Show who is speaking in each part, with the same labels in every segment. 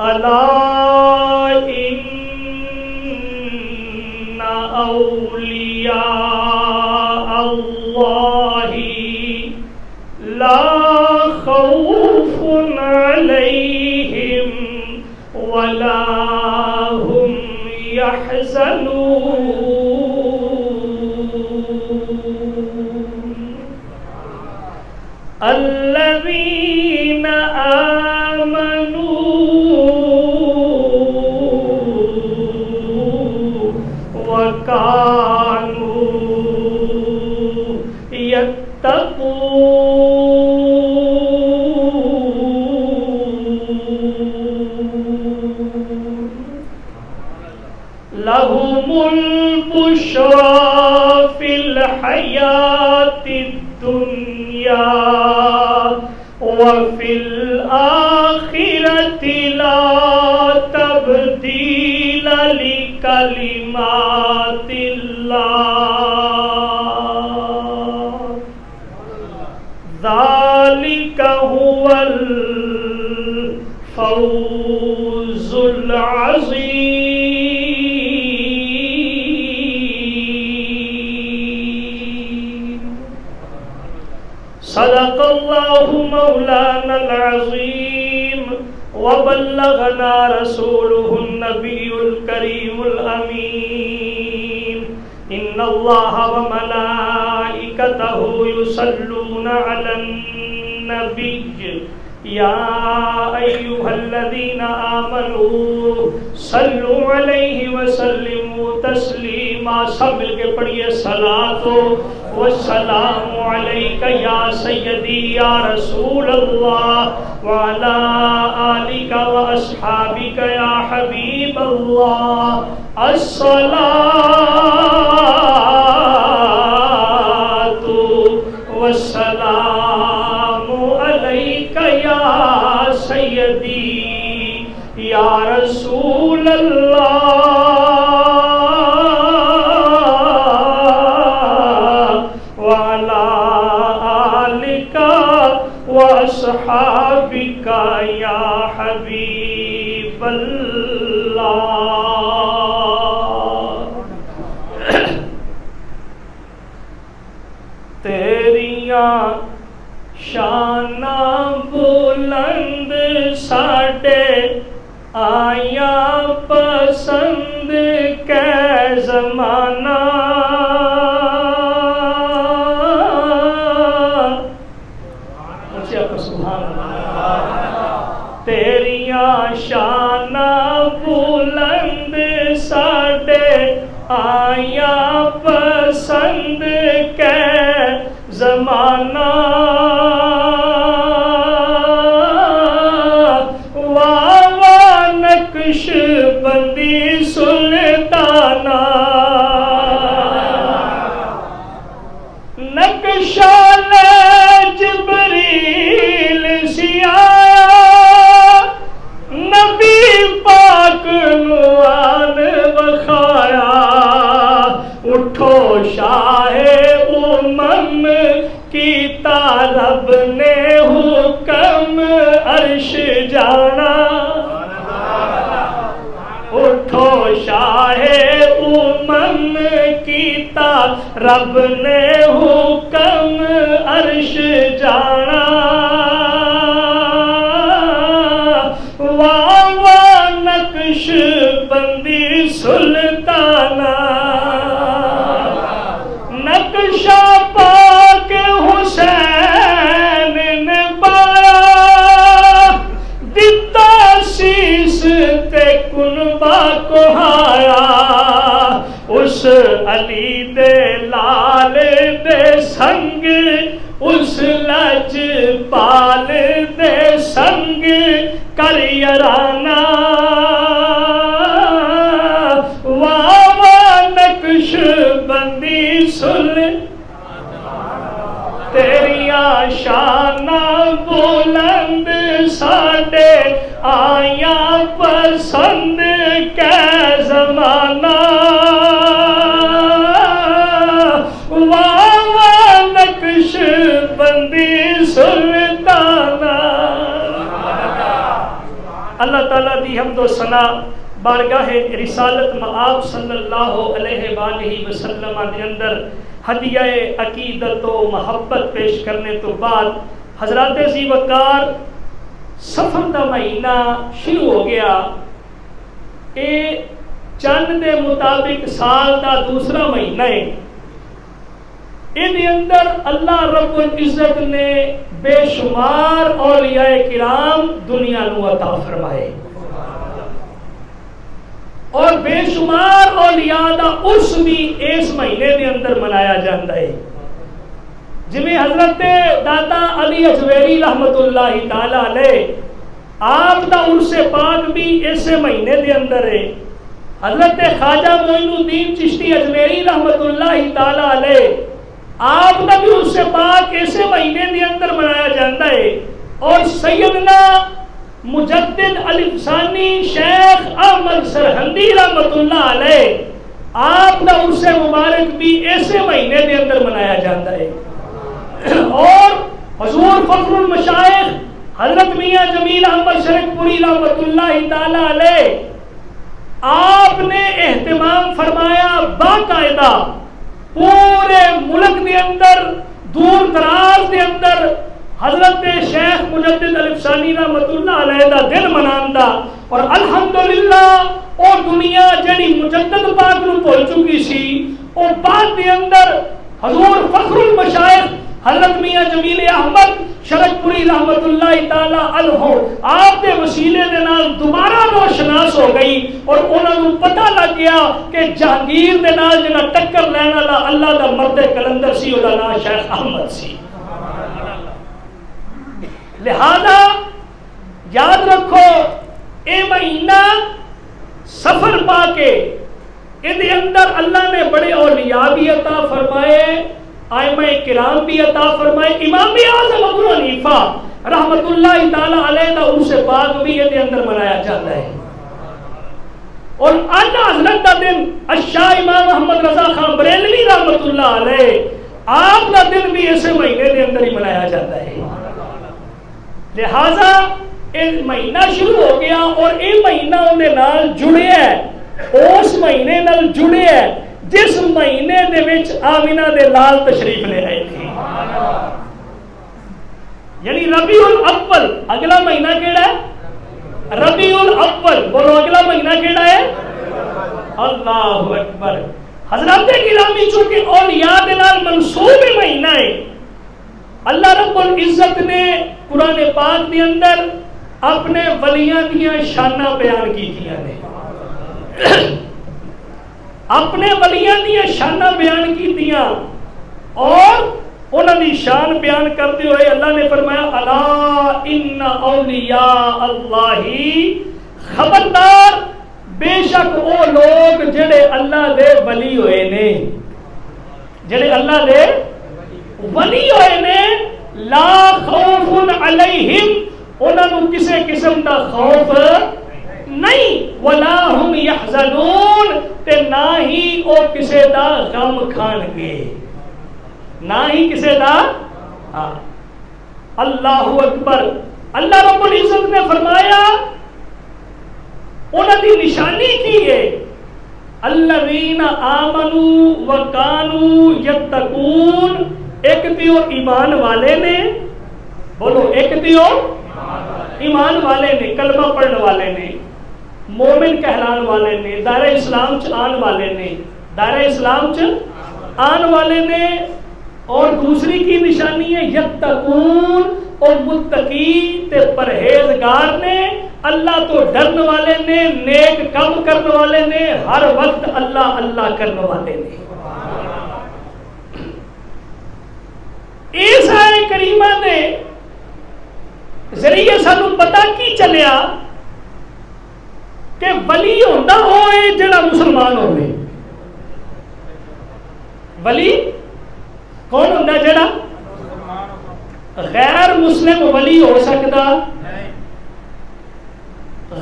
Speaker 1: الا ان اولیاء اللہ لا خوف علیہم ولا هم يحزنون الذين آمنوا وكانوا يتقون لهم البشرى في الحياة الدنيا وفي الآخرة لا تبديل لكلمات الله ذلك هو الفوز العظيم صدق الله مولانا العظيم وبلغنا رسوله النبي الكريم الأمين إن الله وملائكته يصلون على النبي يا أيها الذين آمنوا صلوا عليه وسلموا تسليما سب مل کے پڑھیے صلاۃ والسلام عليك يا سيدي يا رسول الله وعلى آلك وأصحابك يا حبيب الله الصلاة والسلام عليك يا سيدي يا رسول الله وعلى آلك وأصحابك يا حبيب الله تیریاں شاناں بلند ساڈے آیا پسند کے زمانہ سبحان اللہ تیریاں شاناں بلند ساڈے آیا پسند کے زمانہ نقش بندی سلطانہ نقشہ جبریل سیایا نبی پاک نوان بخایا اٹھو شاہ امم کیتا رب نے حکم عرش جانا اٹھو شاہ امم کیتا رب نے حکم عرش جانا واہ واہ نقش بندی سلطانہ نقشہ پاک حسین نے بایا دتا سیس تے کنبا کو ہایا اس علی دے لال دے سنگ اس لج پال دے سنگ کر یارانہ واہ واہ نقش بندی سل تیریاں شاناں بلند ساڈے آیا پسند کے زمانہ واہ واہ نقش بندی سلطانہ اللہ تعالیٰ دی حمد و ثنا بارگاہ رسالت مآب صلی اللہ علیہ وآلہ وسلم دے اندر ہدیہ عقیدت و محبت پیش کرنے تو بعد حضرات ذی وقار سفر دا مہینہ شروع ہو گیا. اے چند دے مطابق سال دا دوسرا مہینہ ہے. ان اندر اللہ رب العزت نے بے شمار اولیاء کرام دنیا نو عطا فرمائے اور بے شمار اولیاء دا عرس بھی اس مہینے دے اندر منایا جاتا ہے. جویں حضرت داتا علی اجویری رحمت اللہ تعالی علیہ آپ دا عرس پاک بھی اس مہینے دے اندر ہے. حضرت خواجہ معین الدین چشتی اجمیری رحمت اللہ تعالی علیہ آپ کا بھی عرس پاک ایسے مہینے دے اندر منایا جاتا ہے. اور سیدنا مجدد الفسانی شیخ احمد سرہندی رحمت اللہ علیہ آپ کا عرس مبارک بھی ایسے مہینے دے اندر منایا جاتا ہے. اور حضور فخر المشائخ حضرت میاں جمیل احمد شرک پوری رحمت اللہ تعالی علیہ آپ نے اہتمام فرمایا باقاعدہ پورے ملک دے اندر دور دراز دے اندر حضرت شیخ مجدد الفسانی رحمت اللہ علیہ دا دن منان دا. اور الحمدللہ او دنیا جڑی مجدد پاک نو بھول چکی سی او بعد دے اندر حضور فخر المشائخ حضرت میاں جمیل احمد شرک پوری رحمت اللہ تعالی عنہ آپ دے وسیلے دے نال دوبارہ روشناس ہو گئی اور انہاں نوں پتہ لگ گیا کہ جہانگیر دے نال جنہ ٹکر لینا والا اللہ دا مرد کلندر سی، او دا نام شیخ احمد سی. لہذا یاد رکھو اے مہینہ سفر پا کے اندے اندر اللہ نے بڑے اولیاء بھی عطا فرمائے، ائمہ کرام بھی عطا فرمائے. امام اعظم ابو حنیفہ رحمت اللہ تعالی علیہ دا عرس پاک بھی اندے اندر منایا جاتا ہے. اور اعلیٰ حضرت دا دن الشاہ امام محمد رضا خان بریلوی رحمت اللہ علیہ آپ دا دن بھی اسے مہینے دے اندر ہی منایا جاتا ہے. لہذا یہ مہینہ شروع ہو گیا اور یہ مہینہ انہیں نال جڑے ہے، اس مہینے نال جڑے ہے جس مہینے دے وچ آمینہ دے لال تشریف لے آئے تھے. یعنی ربیع الاول اگلا مہینہ کیڑا ہے؟ ربیع الاول. بولو اگلا مہینہ کیڑا ہے؟ اللہ اکبر. حضرات گرامی چونکہ اولیاء دے نال منسوب مہینہ ہے، اللہ رب العزت نے قرآن پاک دے اندر اپنے ولیاں دیاں شانہ بیان کیتیاں نے. اپنے ولیاں دیاں شانہ بیان کیتیاں اور انہاں دی شان بیان کرتے ہوئے اللہ نے فرمایا الا ان اولیاء اللہ، خبردار بے شک او لوگ جڑے اللہ دے ولی ہوئے نے، جڑے اللہ دے ولی ہوئے نے، لا خوف علیہم انہاں نوں کسے قسم دا خوف نہیں، ولا ہم یحزنون تے نہ ہی او کسے دا غم کھان گے، نہ ہی کسے دا. اللہ اکبر. اللہ رب العزت نے فرمایا انہاں دی نشانی کی ہے الذین آمنوا وکانوا یتقون. ایک دیو ایمان والے نے، بولو ایک دیو ایمان والے نے، کلمہ پڑھنے والے نے، مومن کہلان والے نے، دائرہ اسلام چ آن والے نے، دائرہ اسلام چ آن والے نے. اور دوسری کی نشانی ہے یتقون، اور متقی تے پرہیزگار نے، اللہ تو ڈرنے والے نے، نیک کام کرنے والے نے، ہر وقت اللہ اللہ کرنے والے نے. اس آیت کریمہ نے ذریعے سانو پتہ کی چلیا کہ ولی ہوندا ہوئے جڑا مسلمان ہوئے. ولی کون ہوندا جڑا غیر مسلم ولی ہو سکتا؟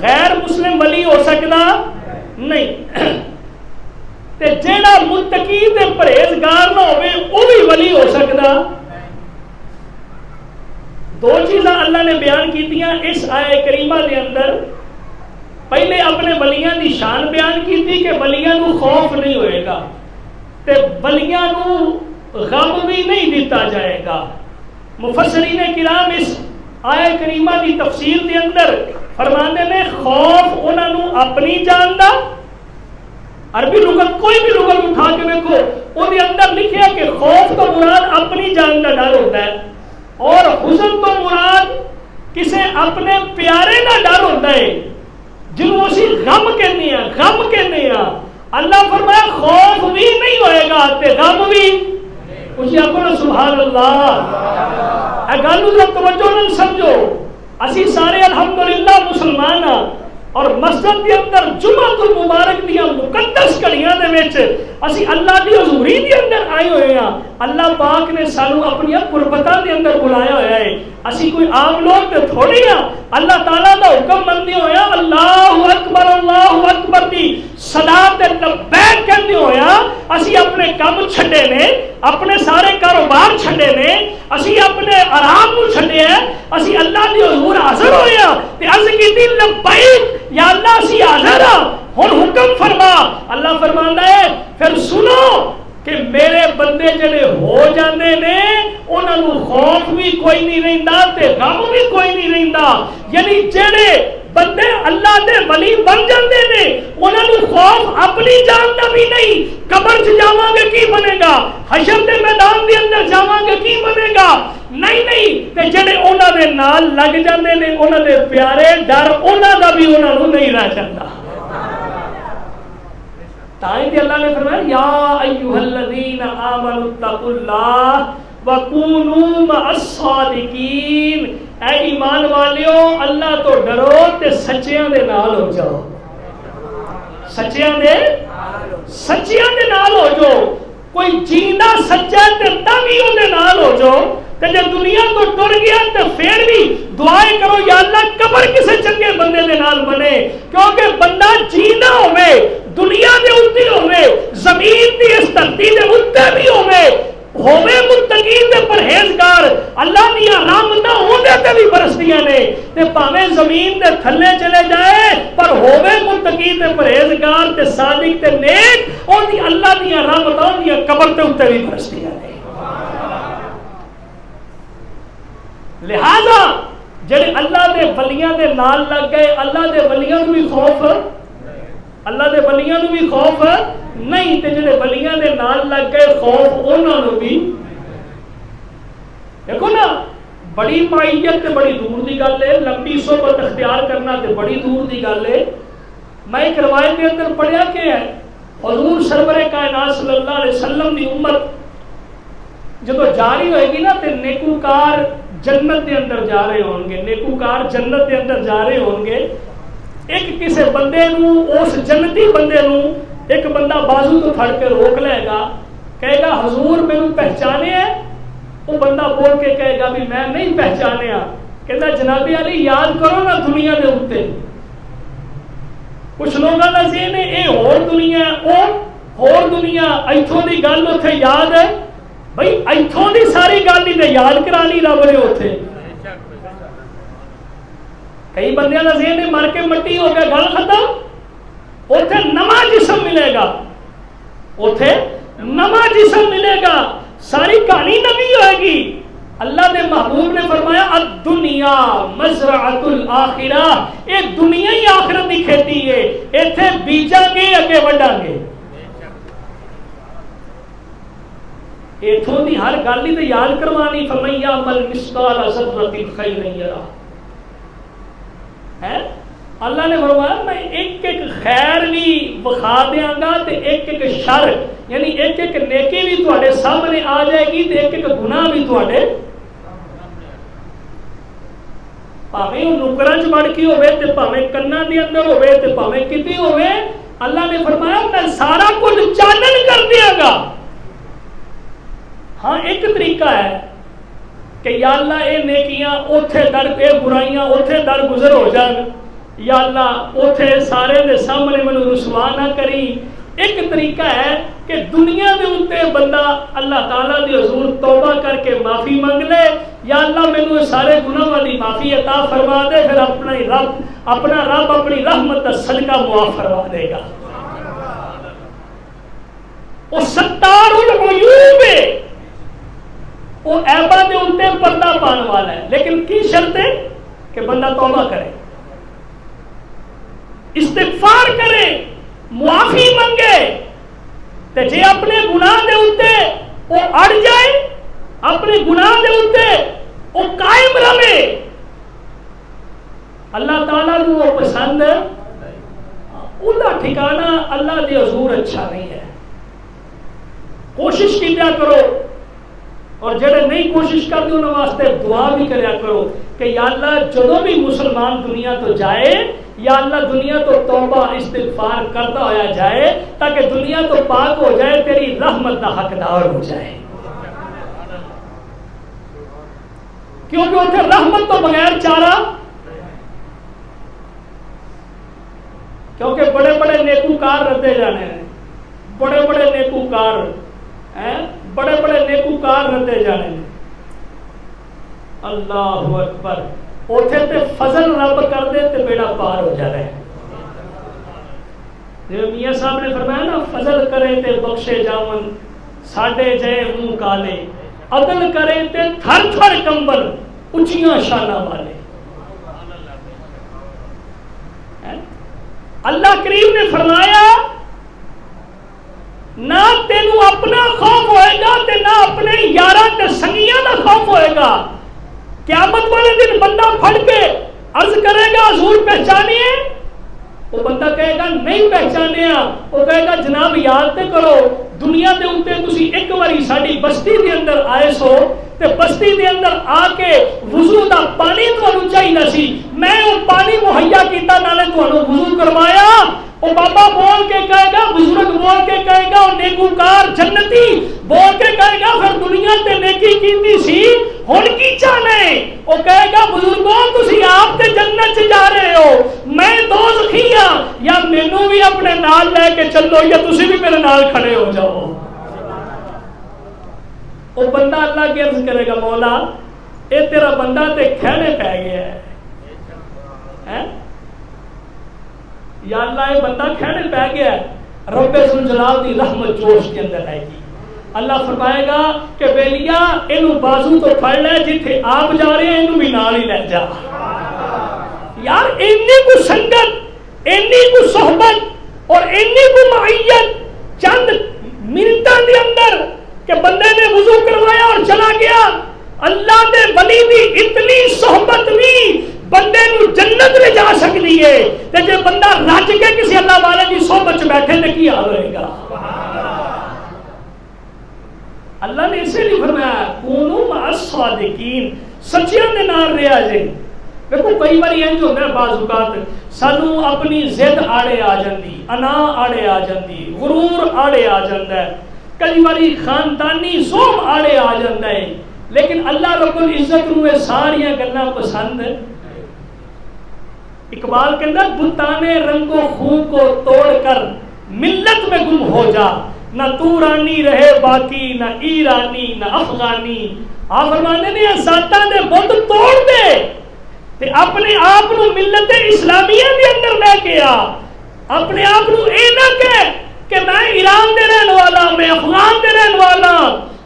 Speaker 1: غیر مسلم ولی ہو سکتا نہیں. تے جڑا متقی تے پرہیزگار نہ ہوئے وہ بھی ولی ہو سکتا. دو چیزاں اللہ نے بیان کیتیاں اس آیت کریمہ دے اندر پہلے اپنے ولیاں دی شان بیان کی تھی کہ ولیاں نو خوف نہیں ہوئے گا تے ولیاں نو غم بھی نہیں دیتا جائے گا. مفسرین کرام اس آیت کریمہ دی تفسیر دے اندر فرماندے نے خوف انہاں نو اپنی جان دا، عربی لغت کوئی بھی لغت اٹھا کے دیکھو وہ دے اندر لکھیا کہ خوف تو مراد اپنی جان دا ڈر ہوتا ہے، اور حزن تو مراد کسے اپنے پیارے دا ڈر ہوتا ہے جنہوں اسی غم کہنے ہیں، غم کہنے ہیں. اللہ فرمایا خوف بھی نہیں ہوئے گا تے غم بھی. کچھ آخو نا سبحان اللہ. اے گل ذرا توجہ نال سمجھو. اسی سارے الحمدللہ مسلمان ہاں اور مسجد کے اندر جمعۃ المبارک دیا مقدس گھڑیاں دے وچ اسی اللہ دی حضوری دے اندر آئے ہوئے ہاں. اللہ پاک نے سانو اپنی قربتاں دے اندر بلایا ہوا ہے. اسی کوئی عام لوگ تے تھوڑی ہاں. اللہ تعالیٰ دا حکم مندے ہویا اللہ اکبر دی صدا تے لبیک کہندے ہویا اسی اپنے کام چھڈے نے، اپنے سارے کاروبار چھڈے نے، اسی اپنے آرام نو چھڈے ہیں، اسی اللہ دی حضور حاضر ہویا تے عرض کیتی لبیک یا اللہ اسی حاضر ہاں. ہن حکم فرما. اللہ فرماندا ہے پھر سنو کہ میرے بندے جڑے ہو جاندے نے انہاں نو خوف بھی کوئی نہیں رہندا تے غم بھی کوئی نہیں رہندا. یعنی جڑے بندے اللہ دے ولی بن جاندے نے انہاں نو خوف اپنی جان دا بھی نہیں، قبر چ جاواں گے کی بنے گا، حشر دے میدان دے اندر جاواں گے کی بنے گا، نہیں تے جڑے انہاں دے نال لگ جاندے نے انہاں دے پیارے ڈر انہاں دا بھی انہاں نو نہیں رہ جاندا. تائیں اللہ نے فرمایا یا ایھا الذین آمنوا اتقوا اللہ وکونوا مع الصادقین. اے ایمان والیو اللہ تو ڈرو تے سچیاں دے نال ہو جاؤ. سچیاں دے نال ہو جاؤ. کوئی جیندا سچا تے تاوی او دے نال ہو جاؤ تے جے دنیا تو ٹر گیا تے پھر بھی دعائیں کرو یا اللہ قبر کسے چنگے بندے دے نال بنے. کیونکہ بندہ جیندا ہوے دنیا دے اوتے ہوے زمین دی اس دھرتی دے اوتے بھی ہوے متقی تے پرہیزگار اللہ دی رحمتاں اودے تے بھی برسدیاں نے تے بھاویں زمین دے تھلے چلے جائے پر ہوے متقی تے پرہیزگار تے صادق تے نیک اون دی اللہ دی رحمتاں دی قبر تے اوتے بھی برسدیاں نے. لہذا جڑے اللہ دے ولیاں دے نال لگ گئے اللہ دے ولیاں نوں بھی خوف، اللہ دے ولیاں نوں بھی خوف نہیں تے جڑے ولیاں دے نال لگ گئے خوف انہاں نوں بھی. دیکھو نا بڑی معیت تے بڑی دور دی گل ہے، لمبی صحبت اختیار کرنا تے بڑی دور دی گل ہے. میں ایک روایت کے اندر پڑھیا کہ حضور سرور کائنات صلی اللہ علیہ وسلم دی امت جدو جاری ہوئے گی نا تے نیکوکار جنت دے اندر جا رہے ہون گے، نیکوکار جنت دے اندر جا رہے ہون گے. ایک کسے بندے نو اس جنتی بندے نو ایک بندہ بازو تو پھڑ کے روک لے گا، کہے گا حضور مینوں پہچانے ہے؟ وہ بندہ بول کے کہے گا بھی میں نہیں پہچانیا. کہتا جناب علی یاد کرو نا دنیا دے اوتے کچھ لوگاں دا ذہن ہے اے ہور دنیا او ہور دنیا ایتھوں دی گل اوتھے یاد ہے. بھئی ایتھوں دی ساری گل ہی تے یاد کرانی رب نے اوتھے. کئی بندیاں دا ذہن ہے مر کے مٹی ہو گیا گل ختم. اوتھے نواں جسم ملے گا، اوتھے نواں جسم ملے گا، ساری کہانی نوی ہوئے گی. اللہ دے محبوب نے فرمایا الدنیا مزرعۃ الآخرہ، اے دنیا ہی آخرت دی کھیتی ہے، ایتھے بیجاں گے اگے وڈاں گے. ایتھوں دی ہر گل ہی تے یاد کروانی. فمن یعمل مثقال ذرۃ خیرا یرہ. ہے اللہ نے فرمایا میں ایک ایک خیر بھی بخا دیاں گا تے ایک ایک شر یعنی ایک ایک نیکی بھی تواڈے سامنے آ جائے گی تے ایک ایک گناہ بھی تواڈے پاویں او نکراں چ وڑ کے ہوے تے پاویں کناں دے اندر ہوے تے پاویں کتے ہوے. اللہ نے فرمایا میں سارا کچھ چانن کر دیاں گا. ہاں ایک طریقہ ہے کہ یا اللہ اے نیکیاں اوتھے در اے برائیاں اوتھے در گزر ہو جان، یا اللہ اوتھے سارے دے سامنے مینوں رسوا نہ کری. ایک طریقہ ہے کہ دنیا دے اوتے بندہ اللہ تعالیٰ دی حضور توبہ کر کے معافی مانگ لے، یا اللہ مینوں سارے گناہاں دی معافی عطا فرما دے، پھر اپنا رب اپنی رحمت دا صدقہ معاف فرما دے گا۔ وہ ستار العیوب ہے، وہ عیباں دے اوتے پردہ پان والا ہے، لیکن کی شرط ہے کہ بندہ توبہ کرے، استغفار کرے، معافی منگے، تے جے اپنے گناہ دے اوتے وہ اڑ جائے، اپنے گناہ دے اوتے وہ قائم رہے، اللہ تعالیٰ کو وہ پسند ہے، اوندا ٹھکانہ اللہ دے حضور اچھا نہیں ہے۔ کوشش کیا کرو، اور جڑے نہیں کوشش کرتے انہوں واسطے دعا بھی کریا کرو کہ یا اللہ جدوں بھی مسلمان دنیا تو جائے، یا اللہ دنیا تو توبہ استغفار کرتا ہویا جائے تاکہ دنیا تو پاک ہو جائے، تیری رحمت کا حقدار ہو جائے، کیونکہ اتنے رحمت تو بغیر چارہ، کیونکہ بڑے بڑے نیکوکار رہتے جانے ہیں، بڑے بڑے نیکوکار بڑے بڑے نیکوکار رہتے جانے ہیں، اللہ اکبر، اوتھے تے فضل رب کر دے تے بیڑا پار ہو جائے۔ میاں صاحب نے فرمایا نا، فضل کرے تے بخشے جاون ساڈے جے منہ کالے، عدل کرے تے تھر تھر کمبل اونچیاں شاناں والے۔ اللہ کریم نے فرمایا نہ تینوں اپنا خوف ہوئے گا تے نہ اپنے یاراں تے سنگیاں دا خوف ہوئے گا۔ قیامت والے دن بندہ پھڑ کے عرض کرے گا حضور پہچانیے، وہ بندہ کہے گا نہیں پہچانیا، وہ کہے گا جناب یاد تے کرو دنیا دے اوتے تسی ایک واری ساڈی بستی دے اندر آئے سو تے بستی دے اندر آ کے وضو دا پانی تانوں چاہیدا سی، میں وہ پانی مہیا کیتا نالے تانوں وضو کروایا۔ وہ بابا بول کے کہے گا، بزرگ بول کے کہے گا، نیکوکار جنتی بول کے کہے گا پھر دنیا تے نیکی کیتی سی ہن کی چاہنے؟ وہ کہے گا بزرگوں تسی آپ تے جنت چ جا رہے ہو، میں دوزخی ہاں، یا مینوں بھی اپنے نال لے کے چلو یا تسی بھی میرے نال کھڑے ہو جاؤ۔ وہ بندہ اللہ کی عرض کرے گا مولا اے تیرا بندہ تے کھڑے پہ گیا ہے، یا اللہ یہ بندہ کھڑے پہ گیا ہے، رب ذوالجلال دی رحمت جوش کے اندر آئے گی۔ اللہ فرمائے گا کہ بیلیا اینو بازو تو پھڑ لے، جتھے آپ جا رہے ہیں اینو بھی نال ہی لے جا۔ یار اینی کو سنگت، اینی کو صحبت اور اینی کو معیت چند منٹاں دے اندر کہ بندے نے وضو کروایا اور چلا گیا، اللہ دے ولی دی اتنی صحبت بھی بندے نو جنت لے جا سکتی ہے، تے جے بندہ رج کے کسی اللہ والے کی صحبت چ بیٹھے تے کی حال ہوئے گا؟ اللہ نے اسے نہیں فرمایا کونوا مع الصادقین، سچیاں دے نال رہیا جے۔ دیکھو کئی بار انج ہوندا ہے، بعض اوقات سانو اپنی ضد آڑے آ جاندی، انا آڑے آ جاندی، غرور آڑے آ جاندا ہے، کئی باری خاندانی ظلم آڑے آ جاندا ہے، لیکن اللہ رب العزت نو یہ ساریاں گلاں پسند ہے۔ اقبال کے اندر بتانے رنگ و خو کو توڑ کر ملت میں گم ہو جا، نہ تو رانی رہے باقی نہ ایرانی نہ افغانی۔ آپ فرمانے نے ذاتاں دے بت توڑ دے تے اپنے آپ نو ملت اسلامیہ دے اندر لے کے آ، اپنے آپ نو اے نہ کہ میں ایران دے رہن والا، میں افغان دے رہن والا،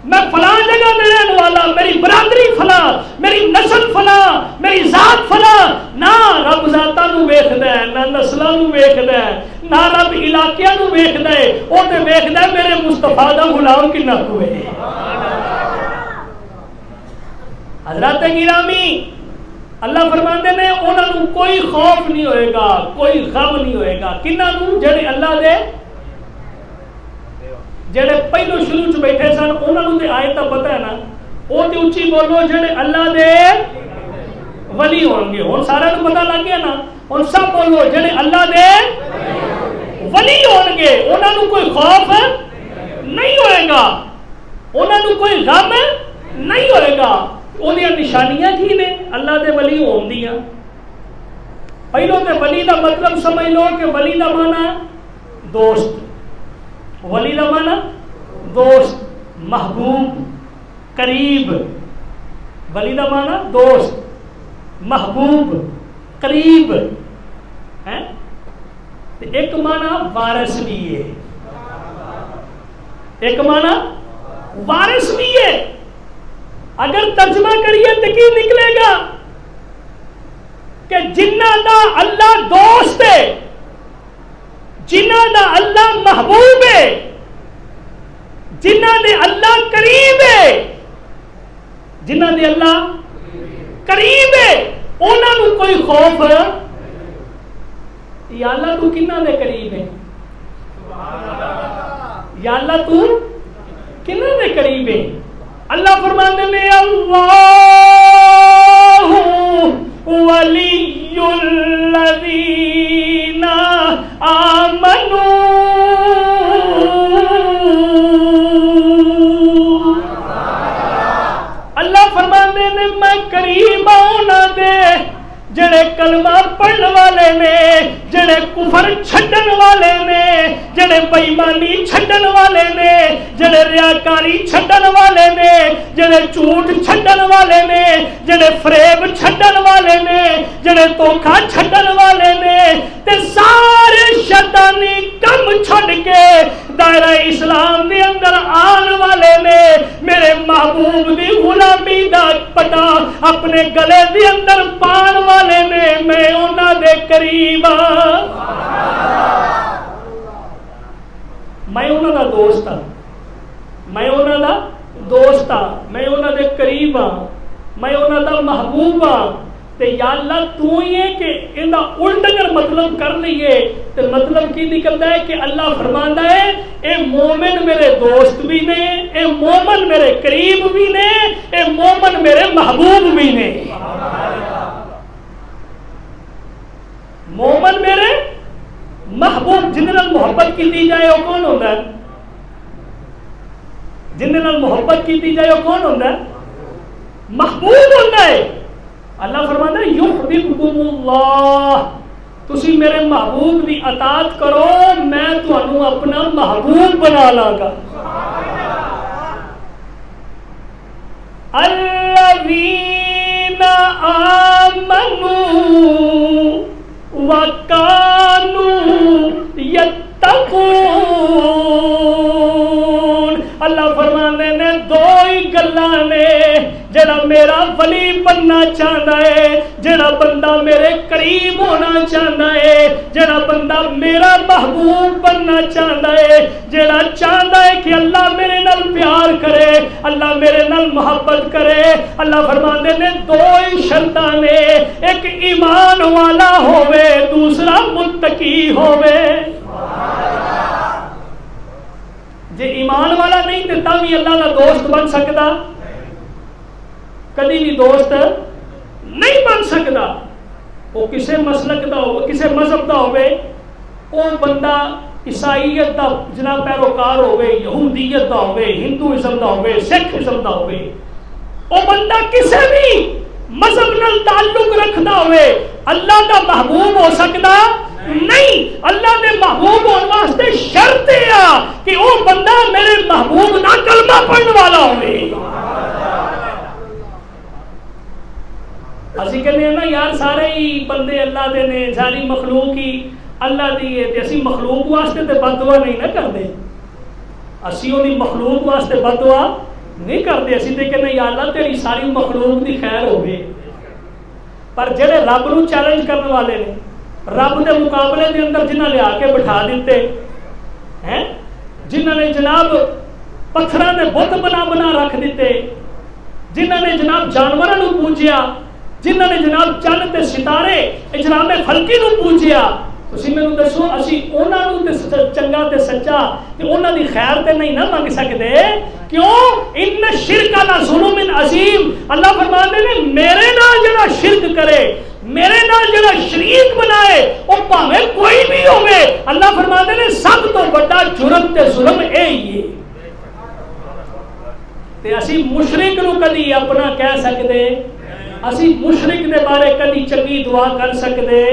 Speaker 1: میں فلاں جگہ دے رہن والا، میری برادری فلاں، میری نسل فلاں، میری ذات فلاں۔ نہ رب ذاتاں نو ویکھدا ہے، نہ نسلاں نو ویکھدا ہے، نہ رب علاقیاں نو ویکھدا ہے، او تے ویکھدا ہے میرے مصطفیٰ دا غلام کنا کوئے۔ حضرات گرامی، اللہ فرماندے نے انہاں نو کوئی خوف نہیں ہوئے گا، کوئی غم نہیں ہوئے گا، کنہاں نو؟ جڑے اللہ دے جڑے پہلو شروع چ بیٹھے سن انہاں نوں تے آیت پتہ ہے نا، او تے اونچی بولو جڑے اللہ دے ولی ہون گے، ہن سارے نوں پتہ لگ گیا نا، ہن سب بولو جڑے اللہ دے ولی ہون گے انہاں نوں کوئی خوف نہیں ہوئے گا، انہاں نوں کوئی غم نہیں ہوئے گا۔ اودیاں نشانیاں کی نے اللہ دے ولی ہون دیاں؟ پہلو تے ولی دا مطلب سمجھ لو کہ ولی دا معنی دوست، ولی دا مانا دوست، محبوب، قریب. ولی دا مانا دوست، محبوب، قریب ہے. ایک مانا وارث بھی ہے، ایک مانا وارث بھی ہے. اگر ترجمہ کریے تو کی نکلے گا کہ جنہ دا اللہ دوست ہے، جنہ دا اللہ محبوب ہے، جنہ دے اللہ قریب ہے، جنہ دے اللہ قریب ہے، انہاں نوں کوئی خوف یا اللہ تو کنہ دے قریب ہے؟ یا اللہ تو کنہ دے قریب ہے؟ اللہ فرماتے ہیں اللہ ولی الذین آمنوا. اللہ فرماتے ہیں میں قریب ہونا دے جڑے کلمہ پڑھن والے نے، جڑے کفر چھڈن والے نے، جڑے بے ایمانی چھڈن والے نے، جڑے ریاکاری چھڈن والے نے، جڑے جھوٹ چھڈن والے نے، جڑے فریب چھڈن والے نے، جڑے دھوکا چھڈن والے نے، تے سارے شیطانی کم چھڈ کے دائرہ اسلام دے اندر آن والے نے، میرے محبوب دی غلامی دا پٹا اپنے گلے دے اندر پان والے نے، میں انہاں دے قریب ہاں، میں انہاں دا دوست ہاں، میں انہاں دا دوست ہاں، میں انہاں دے قریب ہاں، میں انہاں دا محبوب ہاں. تے یا اللہ تو ہی ہے کہ انہاں الٹ اگر مطلب کر لئیے تو مطلب کی نکلتا ہے کہ اللہ فرماندا ہے اے مومن میرے دوست بھی نے، اے مومن میرے قریب بھی نے، اے مومن میرے محبوب بھی نے. مومن میرے محبوب، جن نال محبت کی جائے وہ کون ہوتا ہے؟ جن نال محبت کی جائے وہ کون ہوتا ہے؟ محبوب ہوتا ہے. اللہ فرماتا ہے یحببکم اللہ، تسی میرے محبوب دی اطاعت کرو میں تانوں اپنا محبوب بنا لاں گا. الذین آمنوا وَكَانُوا يَتَّقُونَ. اللہ فرمانے نے دو ہی گلاں نے جڑا میرا ولی بننا چاہتا ہے، جڑا بندہ میرے قریب ہونا چاہتا ہے، جڑا بندہ میرا محبوب بننا چاہتا ہے، جڑا چاہتا ہے کہ اللہ میرے نال پیار کرے، اللہ میرے نال محبت کرے. اللہ فرماتے نے دو ہی شرطاں نے، ایک ایمان والا ہوئے، دوسرا متقی ہوئے. جے ایمان والا نہیں تے تاں بھی اللہ کا دوست بن سکتا؟ کدی بھی دوست نہیں بن سکتا. وہ کسے مسلک دا ہو، کسے مذہب دا ہوئے، وہ بندہ عیسائیت دا جناب پیروکار ہوئے، یہودیت دا ہوئے، ہندوازم دا ہوئے، سکھزم دا ہوئے، وہ بندہ کسے بھی مذہب نال تعلق رکھدا ہوئے اللہ دا محبوب ہو سکتا نہیں. اللہ نے محبوب ہونے واسطے شرط ہے کہ وہ بندہ میرے محبوب دا کلمہ پڑھنے والا ہوئے. اسی کہتے ہیں نا یار سارے ہی بندے اللہ دے نے، ساری مخلوق ہی اللہ دی ہے، تے اسی مخلوق واسطے تے بد دعا نہیں نہ کردے، اسی وہ مخلوق واسطے بد دعا نہیں کرتے. اسی تے کہتے ہیں یا اللہ تیری ساری مخلوق دی خیر ہوئے. پر جڑے رب نو چیلنج کرنے والے نے، رب دے مقابلے دے اندر جنہاں لے آ کے بٹھا دیتے ہیں، جنہاں نے جناب پتھراں دے بت بنا بنا رکھ دیتے، جنہاں نے جناب جانوراں نو پوجیا، جنہاں نے جناب چند تے ستارے اجرام فلکی نو پوجیا. تسی مینوں دسو اسی انہاں نو تے چنگا تے سچا تے انہاں دی خیر تے نہیں نہ منگ سکدے؟ کیوں؟ ان شرک لظلم عظیم. اللہ فرماتے ہیں میرے نال جڑا شرک کرے، میرے نال جڑا شریک بنائے، او بھاویں کوئی بھی ہوے، اللہ فرماتے ہیں سب تو بڑا جرم تے ظلم اے ہی ہے. تے اسی مشرک نو کدی اپنا کہہ سکدے؟ اسی مشرک دے بارے کدی چنگی دعا کر سکدے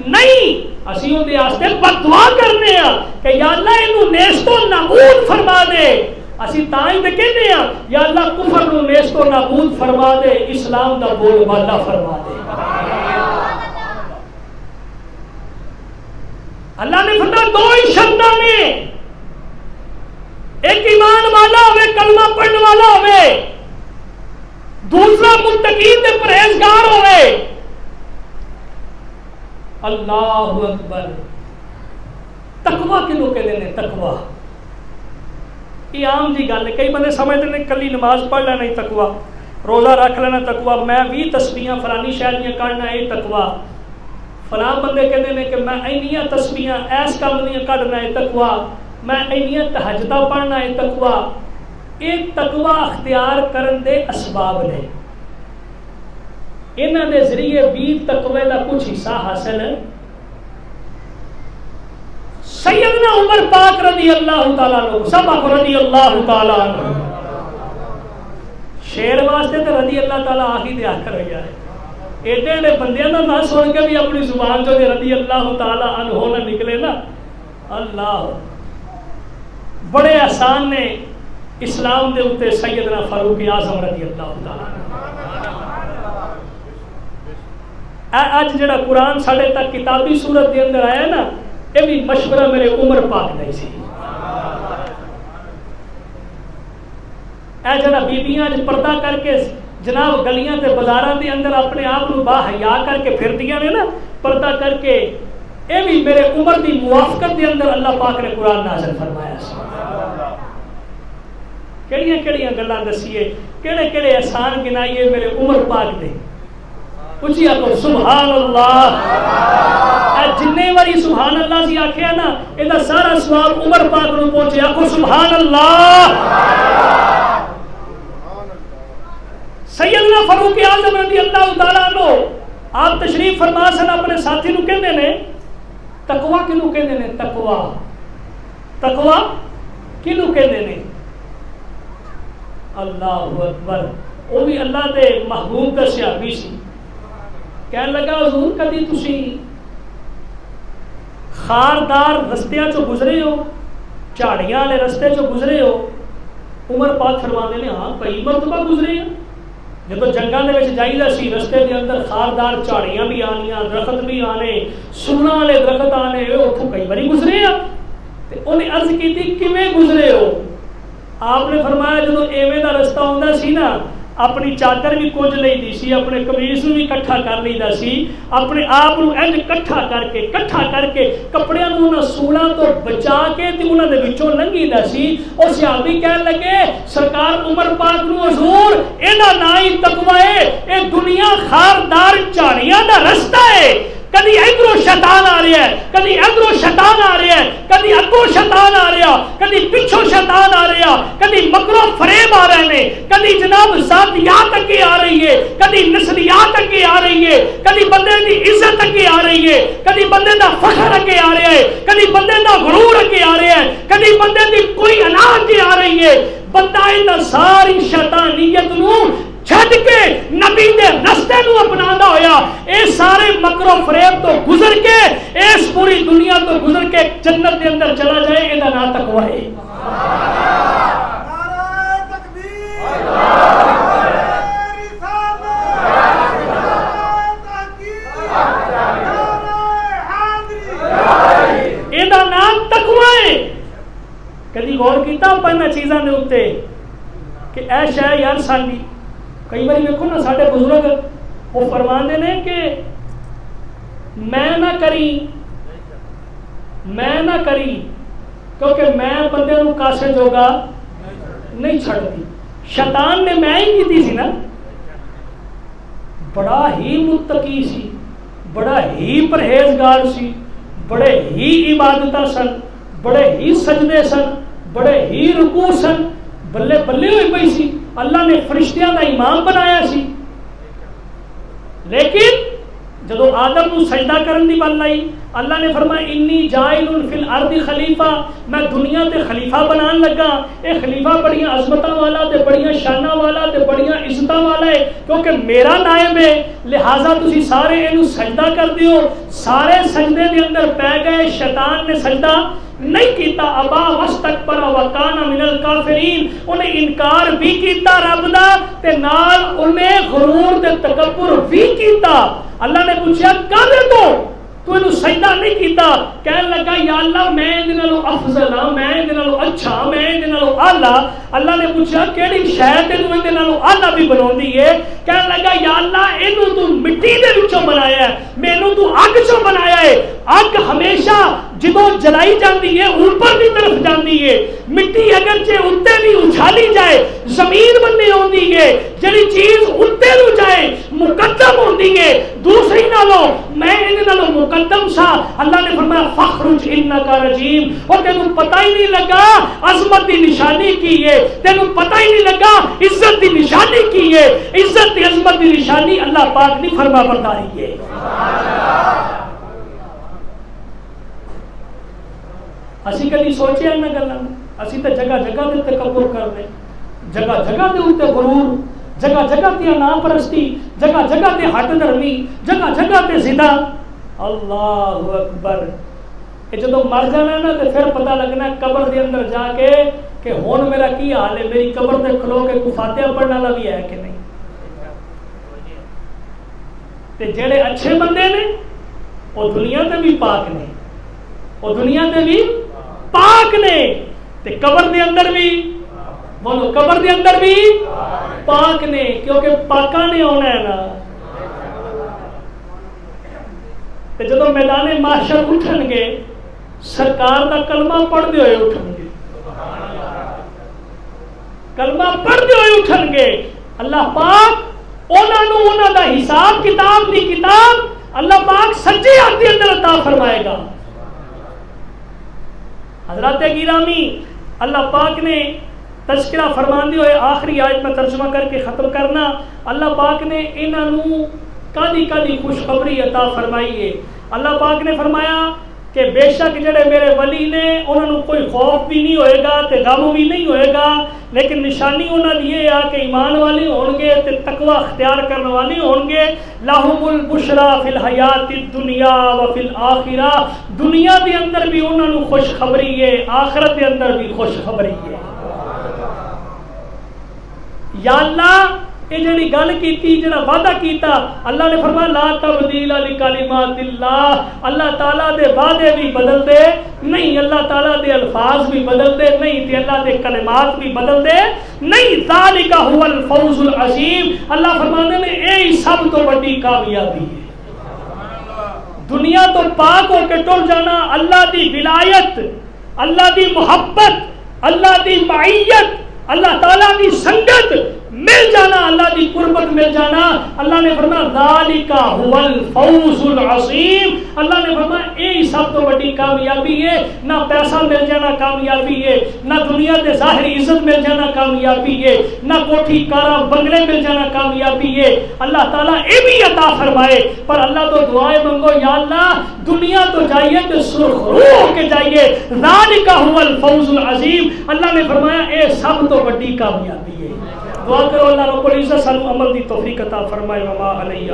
Speaker 1: نہیں. اسی اندے واسطے بد دعا کرنے ہاں کہ یا اللہ اینو نیست و نابود فرما دے. اسی تاں ہی تے کہنے ہاں یا اللہ کفر نو نیست و نابود فرما دے, اسلام دا بول بالا فرما دے. اللہ نے فرمایا دو ہی شرطاں نے, ایک ایمان والا ہوئے, کلمہ پڑھنے والا ہوئے, دوسرا متقی تے پرہیزگار ہوئے. اللہ اکبر. تقوی کنوں کہتے ہیں تقوی؟ یہ عام جی گل ہے. کئی بندے سمجھتے ہیں کلی نماز پڑھ لینا ہی تقوی, روزہ رکھ لینا تقوی, میں 20 تسبیحاں فلانی شہر دیاں کرنا یہ تقوی. فلاں بندے کہتے ہیں کہ میں اینیاں تسبیحاں ایس کام دیاں کرنا ہے تقوی, میں اینیاں تہجداں پڑھنا ہے تقوی. یہ تقوی اختیار کرن دے اسباب نے, انہاں دے ذریعے بھی تقوی دا کچھ حصہ حاصل ہے. سیدنا عمر پاک رضی اللہ تعالیٰ عنہ, سبق رضی اللہ تعالیٰ عنہ, شیر واسطے تو رضی اللہ تعالیٰ آخی دے آخر ہو گیا ہے. ایڈے ایڈے بندیاں دا نہ سن کے بھی اپنی زبان جو رضی اللہ تعالیٰ عنہ نہ نکلے نا, اللہ بڑے آسان نے اسلام دے اوتے سیدنا فاروق اعظم رضی اللہ تعالیٰ عنہ. اج جڑا قرآن ساڈے تک کتابی صورت دے اندر آیا نا, یہ بھی مشورہ میرے عمر پاک نہیں سی. اے جڑا بیبیاں پردہ کر کے جناب گلیاں تے بازاراں دے اندر اپنے آپ کو با حیا کر کے پھردیاں نے نا, پردہ کر کے, یہ بھی میرے عمر دی موافقت دے اندر اللہ پاک نے قرآن نازل فرمایا سی. کیڑیاں کیڑیاں گلاں دسیے, کیڑے کیڑے احسان گنائیے میرے عمر پاک دے. اچھی آکو سبحان اللہ. جننے واری سبحان اللہ سی آکھیا نا, یہ سارا ثواب عمر پاک نو پہنچے. آکو سبحان اللہ. سیدنا فاروق اعظم رضی اللہ تعالیٰ عنہ آپ تشریف فرما سن, اپنے ساتھی نو کہندے نے تقوی کنوں کہندے نے, تقوی تقوی کنوں کہندے نے. اللہ اکبر. وہ بھی اللہ دے محبوب دا صحابی سی. کہنے لگا حضور کدی تسی خاردار رستیاں چو گزرے ہو, جھاڑیاں والے رستے چو گزرے ہو؟ عمر پاک فرماندے نے ہاں کئی مرتبہ گزرے ہیں. جدو جنگاں دے وچ جائیدا سی, رستے دے اندر خاردار جھاڑیاں بھی آنیاں, درخت بھی آنے, سونا والے درخت آنے, اوتھوں کئی باری گزرے ہیں. تے انہیں عرض کیتی کیویں گزرے ہو؟ آپ نے فرمایا جدو ایویں دا رستہ ہوندا سی نا, اپنی چادر بھی کچھ لئی دی سی, اپنے قمیص بھی کٹھا کر لیدا سی, اپنے آپ کو انج کٹھا کر کے کپڑیاں نوں انہاں سولاں تو بچا کے تے انہاں دے وچوں لنگھیدا سی. او صحابی کہن لگے سرکار عمر پاک نو حضور ایندا نا ہی تقوی ہے, اے دنیا خاردار جھاڑیاں دا رستہ ہے. کدی ادھروں شیطان آ رہا ہے, کدی ادھروں شیطان آ رہا ہے, کدی اگوں شیطان آ رہا, کدی پچھوں شیطان آ رہا, کدی مکر و فریب آ رہے ہیں, کدی جناب ذاتیات اگے آ رہی ہے, کدی نسلیات اگے آ رہی ہے, کدی بندے دی عزت اگے آ رہی ہے, کدی بندے دا فخر اگے آ رہا ہے, کدی بندے دا غرور اگے آ رہا ہے, کدی بندے دی کوئی انا اگے آ رہی ہے. بندہ ان ساری شیطانیت نو چھڈ کے نبی دے رستے نو اپنانا ہویا, اے سارے مکر و فریب تو گزر کے, اس پوری دنیا تو گزر کے جنت دے اندر چلا جائے. اے دا نام تقوی ہے. نعرہ تکبیر, اے دا نام تقوی ہے. کدی غور کیتا پہنا چیزاں دے اوتے کہ اے شے یار ساڈی, کئی بار دیکھو نا سارے بزرگ وہ فرماندے نے کہ میں نہ کری کیونکہ میں بندے نو کاسے جوگا نہیں چھڑتی. شیطان نے میں ہی کی سی نا. بڑا ہی متقی سی, بڑا ہی پرہیزگار سی, بڑے ہی عبادتاں سن, بڑے ہی سجدے سن, بڑے ہی رکوع سن, بلے بلے ہوئی پئی سی. اللہ نے فرشتیاں دا امام بنایا سی, لیکن جدو آدم کو سجدہ کرن دی بل آئی اللہ نے فرمایا انی جائل فی الارض خلیفہ، میں دنیا تے خلیفہ بنان لگا. اے خلیفہ بڑیاں عظمتاں والا تے بڑیاں شاناں والا تے بڑیاں عزتاں والا ہے کیونکہ میرا نائب ہے، لہٰذا تسی سارے اینو سجدہ کر دیو. سارے سجدے دے اندر پے گئے، شیطان نے سجدہ نہیں کیتا. ابا واستکبر وکان من الکافرین، انہیں انکار بھی کیتا رب دا تے نال انہیں غرور تے تکبر بھی کیتا. اللہ نے پوچھا کدے تو انہوں سجدہ نہیں کیتا؟ کہنے لگا یا اللہ میں ان نالوں افضل ہاں، میں ان نالوں اچھا، میں ان نالوں اعلیٰ. اللہ نے پوچھا کیڑی شے تینوں ان نالوں اعلیٰ بھی بناؤندی ہے؟ کہنے لگا یا اللہ اینوں تو مٹی دے وچوں بنایا ہے، مینوں تو اگ چوں بنایا ہے. اگ ہمیشہ جدوں جلائی جاندی ہے اوپر کی طرف جاندی ہے، مٹی اگرچہ اتنے بھی اچھالی جائے زمین بننے ہوندی ہے. جڑی چیز اتنے نو جائے مقدم ہوندی ہے دوسری نالوں، میں ان نالوں مقدم سا. اللہ نے فرمایا فخرج انک رجیم. اور تینوں پتہ ہی نہیں لگا عظمت دی نشانی کی ہے، تینوں پتہ ہی نہیں لگا عزت دی نشانی کی ہے. عزت دی عظمت دی نشانی اللہ پاک دی فرما برداری ہے. اسی کدی سوچیا نہ گلاں، اسی تے جگہ جگہ تے تکبر کر رہے، جگہ جگہ تے اوتے غرور، جگہ جگہ تے نام پرستی، جگہ جگہ تے ہٹ دھرمی، جگہ جگہ تے زنا. اللہ اکبر. یہ جدو مر جانا نا تو پھر پتہ لگنا قبر دے اندر جا کے کہ ہن میرا کی حال ہے، میری قبر تے کھلو کے کوئی فاتحہ پڑھنے والا بھی ہے کہ نہیں. تے جڑے اچھے بندے نے وہ دنیا تے بھی پاک نے، وہ دنیا تے بھی پاک نے تے قبر دے اندر بھی، بولو قبر دے اندر بھی پاک نے، کیونکہ پاکاں نے ہونا ہے نا. تے جدو میدان محشر اٹھن گے سرکار دا کلمہ پڑھدے ہوئے اٹھن گے، کلمہ پڑھدے ہوئے اٹھن گے. اللہ پاک انہاں دا حساب کتاب دی کتاب اللہ پاک سچے ہاتھ دے اندر عطا فرمائے گا. حضرات گرامی، اللہ پاک نے تذکرہ فرماندے ہوئے آخری آیت میں ترجمہ کر کے ختم کرنا. اللہ پاک نے انہوں کدی کدی خوشخبری عطا فرمائی ہے. اللہ پاک نے فرمایا کہ بے شک جڑے میرے ولی نے انہوں کوئی خوف بھی نہیں ہوئے گا تے غم بھی نہیں ہوئے گا، لیکن نشانی انہوں نے یہ ہے کہ ایمان والے ہون گے تے تقوی اختیار کرنے والے ہون گے. لہم البشرا فی الحیات الدنیا و فی الآخرہ. دنیا دے اندر بھی انہوں نے خوشخبری ہے، آخرت دے اندر بھی خوشخبری ہے. یا اللہ یہ جڑی گل کیتی، جڑا وعدہ کیتا، اللہ نے فرمایا لا تبدیل لکلمات اللہ. اللہ تعالیٰ دے وعدے بھی بدل دے نہیں، اللہ تعالیٰ دے الفاظ بھی بدل دے نہیں، تے اللہ دے کلمات بھی بدل دے نہیں. ذالک هو الفوز العظیم. اللہ فرماتے ہیں اے سب تو بڑی کامیابی ہے. دنیا تو پاک ہو کے ٹر جانا، اللہ دی ولایت، اللہ دی محبت، اللہ دی معیت، اللہ تعالیٰ دی سنگت مل جانا، اللہ دی قربت مل جانا. اللہ نے فرمایا ذالک هو الفوز العظیم. اللہ نے فرمایا یہی سب تو بڑی کامیابی ہے. نہ پیسہ مل جانا کامیابی ہے، نہ دنیا دے ظاہری عزت مل جانا کامیابی ہے، نہ کوٹھی کارا بنگلے مل جانا کامیابی ہے. اللہ تعالیٰ یہ بھی عطا فرمائے، پر اللہ تو دعائیں منگو یا اللہ دنیا تو جائیے تو سرخ رو ہو کے جائیے. ذالک هو الفوز العظیم. اللہ نے فرمایا اے سب تو بڑی کامیابی ہے. دعا کرو اللہ رب العزت سانو عمل دی توفیق عطا فرمائے. وما علیہ